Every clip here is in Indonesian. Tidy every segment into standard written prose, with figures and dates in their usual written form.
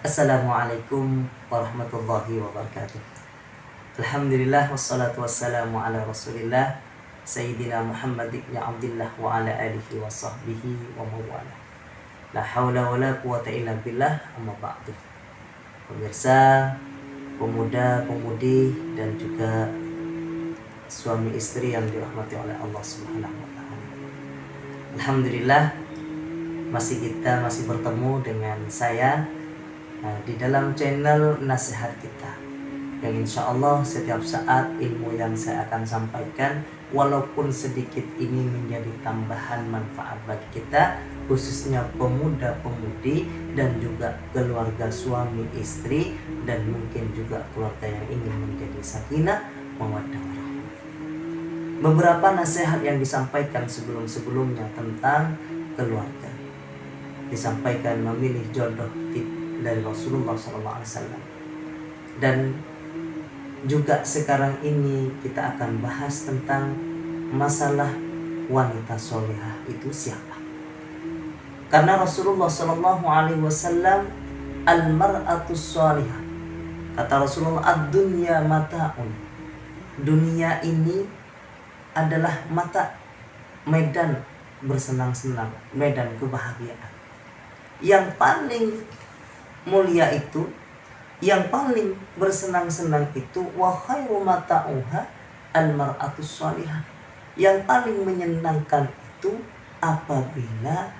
Assalamualaikum warahmatullahi wabarakatuh. Alhamdulillah wassalatu wassalamu ala rasulillah Sayyidina Muhammad ibn Abdillah wa ala alihi wa sahbihi wa mawala. La hawla wa la quwata illa billah, amma ba'du. Pemirsa, pemuda, pemudi dan juga suami istri yang dirahmati oleh Allah Subhanahu wa taala. Alhamdulillah kita masih bertemu dengan saya di dalam channel Nasihat Kita, yang insya Allah setiap saat ilmu yang saya akan sampaikan walaupun sedikit ini menjadi tambahan manfaat bagi kita, khususnya pemuda-pemudi dan juga keluarga suami istri dan mungkin juga keluarga yang ingin menjadi sakinah mawaddah warahmah. Beberapa nasihat yang disampaikan sebelum-sebelumnya tentang keluarga, disampaikan memilih jodoh dari Rasulullah SAW. Dan juga sekarang ini kita akan bahas tentang masalah wanita solehah itu siapa. Karena Rasulullah SAW, al-mar'atus solehah, kata Rasulullah, ad-dunya mata'un, dunia ini adalah mata, medan bersenang-senang, medan kebahagiaan. Yang paling mulia itu, yang paling bersenang-senang itu, wa khairu mata'uha al-mar'atus shalihah. Yang paling menyenangkan itu apabila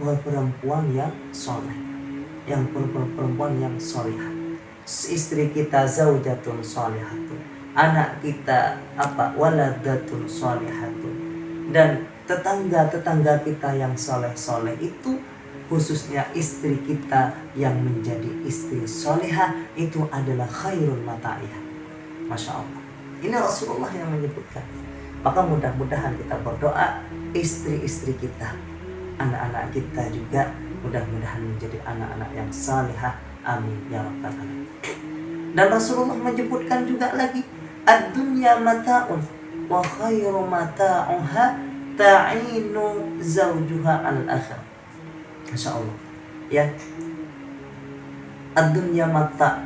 perempuan yang soleh, yang perempuan yang solehah. Istri kita zaujatun shalihatun, anak kita waladatun shalihatun, dan tetangga-tetangga kita yang soleh-soleh itu, khususnya istri kita yang menjadi istri solehah, itu adalah khairul mata'iyah. Masya Allah, ini Rasulullah yang menyebutkan. Maka mudah-mudahan kita berdoa istri-istri kita, anak-anak kita juga mudah-mudahan menjadi anak-anak yang salihah. Amin ya rabbal alamin. Dan Rasulullah menyebutkan juga lagi, ad-dunya mata'un wa khairu mata'uha ta'inu zawjuha al-akhir. Masya Allah, ya. Ad-dunya mata,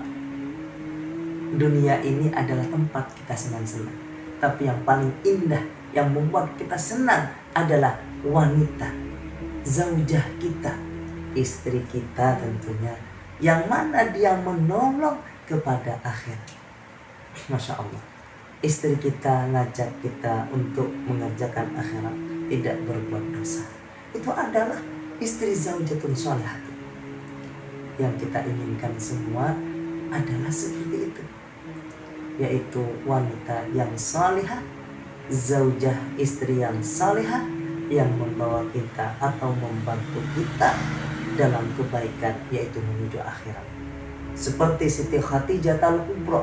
dunia ini adalah tempat kita senang-senang. Tapi yang paling indah, yang membuat kita senang adalah wanita, zaujah kita, istri kita tentunya, yang mana dia menolong kepada akhirat. Masya Allah, istri kita ngajak kita untuk mengerjakan akhirat, tidak berbuat dosa. Itu adalah istri zaujatun shalihah. Yang kita inginkan semua adalah seperti itu, yaitu wanita yang salihah, zaujah, istri yang salihah, yang membawa kita atau membantu kita dalam kebaikan, yaitu menuju akhirat. Seperti Siti Khadijah al-Kubra,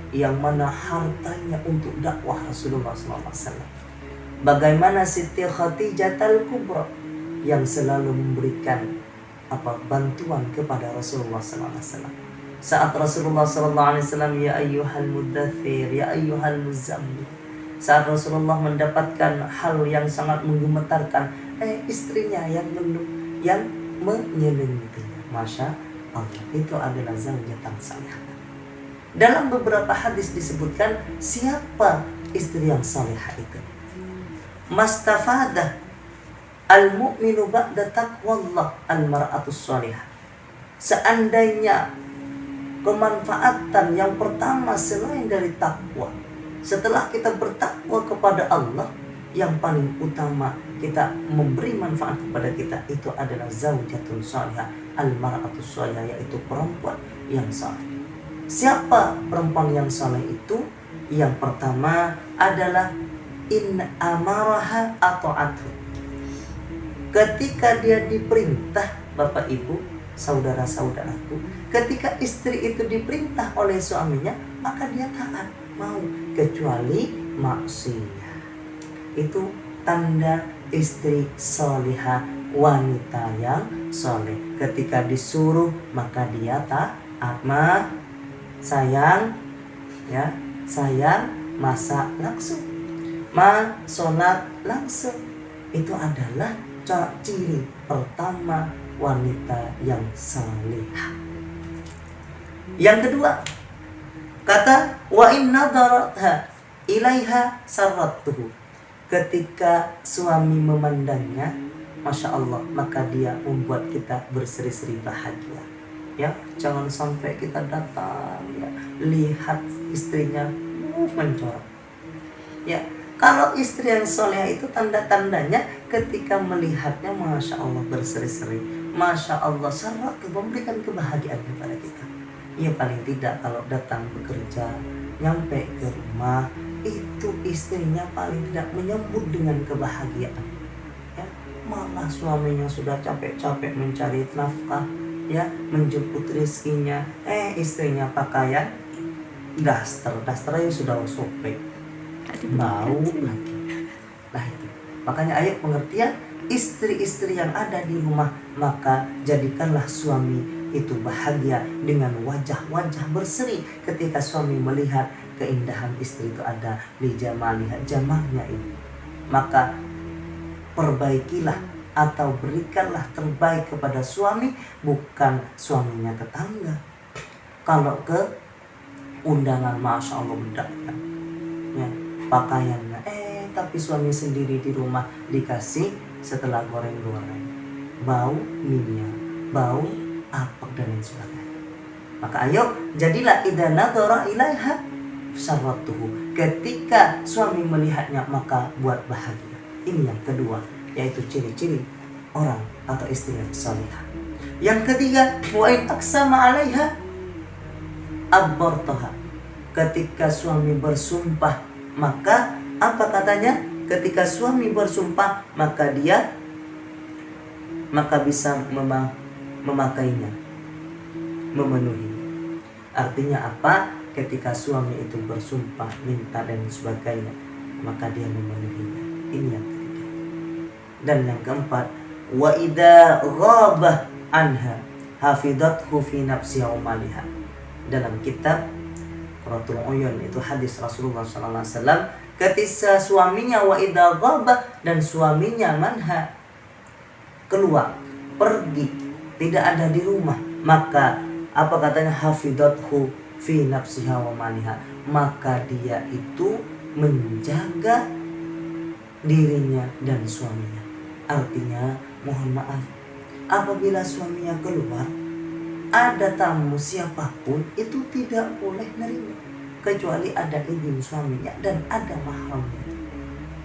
yang mana hartanya untuk dakwah Rasulullah SAW. Bagaimana Siti Khadijah al-Kubra yang selalu memberikan bantuan kepada Rasulullah SAW. Saat Rasulullah SAW, ya ayyuhal muddathir, ya ayyuhal muzammil, saat Rasulullah mendapatkan hal yang sangat menggemetarkan, istrinya yang menyelingkuhinya. Masya Allah, itu adalah zaujatan salihah. Dalam beberapa hadis disebutkan siapa istri yang salihah itu. Mastafadah al-mu'minu ba'da taqwallah al-mar'atus shalihah. Seandainya kemanfaatan yang pertama selain dari takwa, setelah kita bertakwa kepada Allah, yang paling utama kita memberi manfaat kepada kita, itu adalah zaujatun shalihah, al-mar'atus shalihah, yaitu perempuan yang saleh. Siapa perempuan yang saleh itu? Yang pertama adalah in amaraha ata'athu. Ketika dia diperintah, Bapak Ibu, saudara-saudaraku, ketika istri itu diperintah oleh suaminya, maka dia taat, mau, kecuali maksiat. Itu tanda istri salihah, wanita yang soleh. Ketika disuruh maka dia taat. Sayang, ya, sayang, masak langsung, sholat langsung. Itu adalah ciri pertama wanita yang salihah. Yang kedua, kata wa in nadaratha ilaiha sarratuhu. Ketika suami memandangnya, Masya Allah, maka dia membuat kita berseri-seri bahagia. Ya, jangan sampai kita datang ya, lihat istrinya mencorok. Ya, kalau istri yang soleh itu tanda-tandanya ketika melihatnya, Masya Allah, berseri-seri, Masya Allah, sangat memberikan kebahagiaan kepada kita. Ya, paling tidak kalau datang bekerja, nyampe ke rumah, itu istrinya paling tidak menyambut dengan kebahagiaan. Ya, malah suaminya sudah capek-capek mencari nafkah, ya, menjemput rezekinya, istrinya pakaian dasternya sudah sobek, bau lagi. Nah itu, makanya ayo pengertian istri-istri yang ada di rumah, maka jadikanlah suami itu bahagia dengan wajah-wajah berseri ketika suami melihat keindahan istri itu ada di jamalnya ini. Maka perbaikilah atau berikanlah terbaik kepada suami, bukan suaminya tetangga. Kalau ke undangan, Masya Allah, mendapatkan ya, pakaiannya, tapi suami sendiri di rumah dikasih setelah goreng-goreng, bau minyak, bau apek dan lain sebagainya. Maka ayo jadilah idza nadhara ilaiha sarratuhu. Ketika suami melihatnya, maka buat bahagia. Ini yang kedua, yaitu ciri-ciri orang atau istri yang salihah. Yang ketiga, wa in aqsama 'alaiha abbartaha. Ketika suami bersumpah, maka apa katanya? Ketika suami bersumpah, maka dia bisa memakainya, memenuhi. Artinya apa? Ketika suami itu bersumpah, minta dan sebagainya, maka dia memenuhinya. Ini yang ketiga. Dan yang keempat, wa idza ghabah anha hafidathu fi nafsiha wa maliha. Dalam kitab Qurratul Uyun itu hadis Rasulullah SAW, ketika suaminya wa idza ghabah, dan suaminya manha keluar, pergi, tidak ada di rumah, maka apa katanya? Hafidathu fi nafsiha wa maliha. Maka dia itu menjaga dirinya dan suaminya. Artinya, mohon maaf, apabila suaminya keluar, ada tamu siapapun, itu tidak boleh nerima kecuali ada izin suaminya dan ada mahramnya.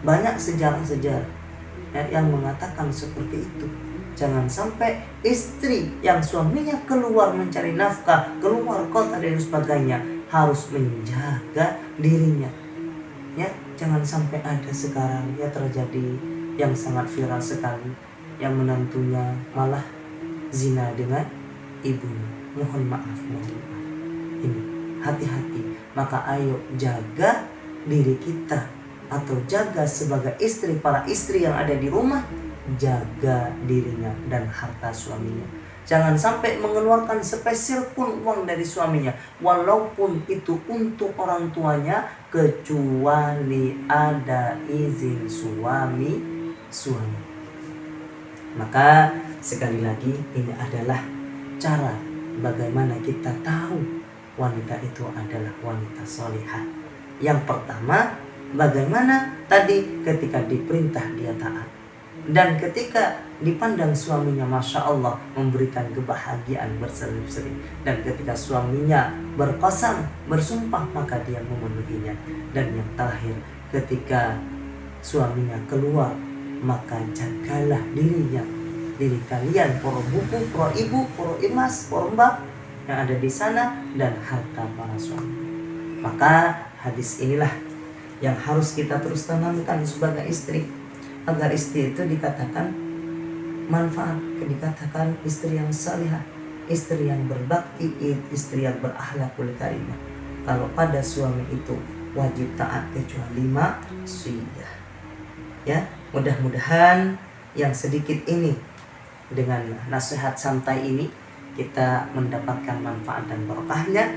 Banyak sejarah-sejarah yang mengatakan seperti itu. Jangan sampai istri yang suaminya keluar mencari nafkah, keluar kota dan sebagainya, harus menjaga dirinya. Ya, jangan sampai ada sekarang ya terjadi yang sangat viral sekali, yang menantunya malah zina dengan ibunya. Mohon maaf. Ini hati-hati. Maka ayo jaga diri kita, atau jaga sebagai istri, para istri yang ada di rumah, jaga dirinya dan harta suaminya. Jangan sampai mengeluarkan sepeser pun uang dari suaminya, walaupun itu untuk orang tuanya, kecuali ada izin suami. Maka sekali lagi, ini adalah cara bagaimana kita tahu wanita itu adalah wanita solihah. Yang pertama, bagaimana tadi ketika diperintah dia taat, dan ketika dipandang suaminya, Masya Allah, memberikan kebahagiaan berseri-seri, dan ketika suaminya berqasam, bersumpah, maka dia memenuhinya. Dan yang terakhir, ketika suaminya keluar, maka jagalah diri kalian, para buku, para ibu, para imas, para mbak yang ada di sana, dan harta para suami. Maka hadis inilah yang harus kita terus tanamkan sebagai istri, agar istri itu dikatakan manfaat, dikatakan istri yang salihah, istri yang berbakti, istri yang berakhlakul karimah. Kalau pada suami itu wajib taat kecuali maksiyah. Ya, mudah-mudahan yang sedikit ini, dengan nasihat santai ini, kita mendapatkan manfaat dan berkahnya.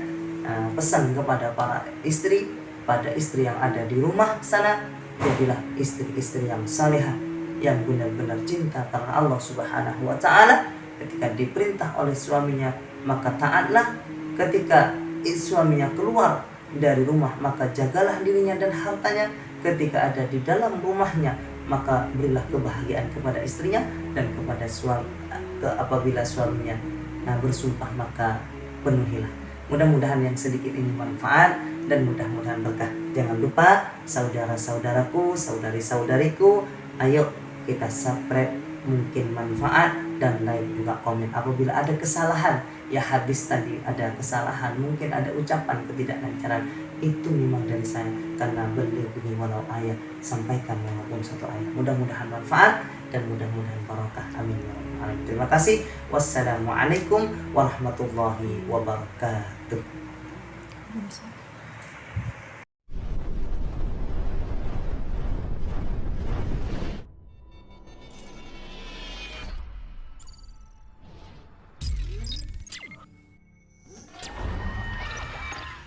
Pesan kepada para istri, pada istri yang ada di rumah sana, jadilah istri-istri yang salihah, yang benar-benar cinta karena Allah Subhanahu wa Ta'ala. Ketika diperintah oleh suaminya, maka taatlah. ketika suaminya keluar dari rumah, maka jagalah dirinya dan hartanya. Ketika ada di dalam rumahnya, maka berilah kebahagiaan kepada istrinya dan kepada suami. Apabila suaminya bersumpah, maka penuhilah. Mudah-mudahan yang sedikit ini manfaat dan mudah-mudahan berkah. Jangan lupa saudara-saudaraku, saudari-saudariku, ayo kita subscribe, mungkin manfaat, dan like juga komen. Apabila ada kesalahan, ya hadis tadi ada kesalahan, mungkin ada ucapan ketidaklancaran, itu memang dari saya, karena beliau ini walau ayat, sampaikan walaupun satu ayat. Mudah-mudahan manfaat dan mudah-mudahan barokah. Amin ya rabbal alamin. Terima kasih. Wassalamualaikum warahmatullahi wabarakatuh.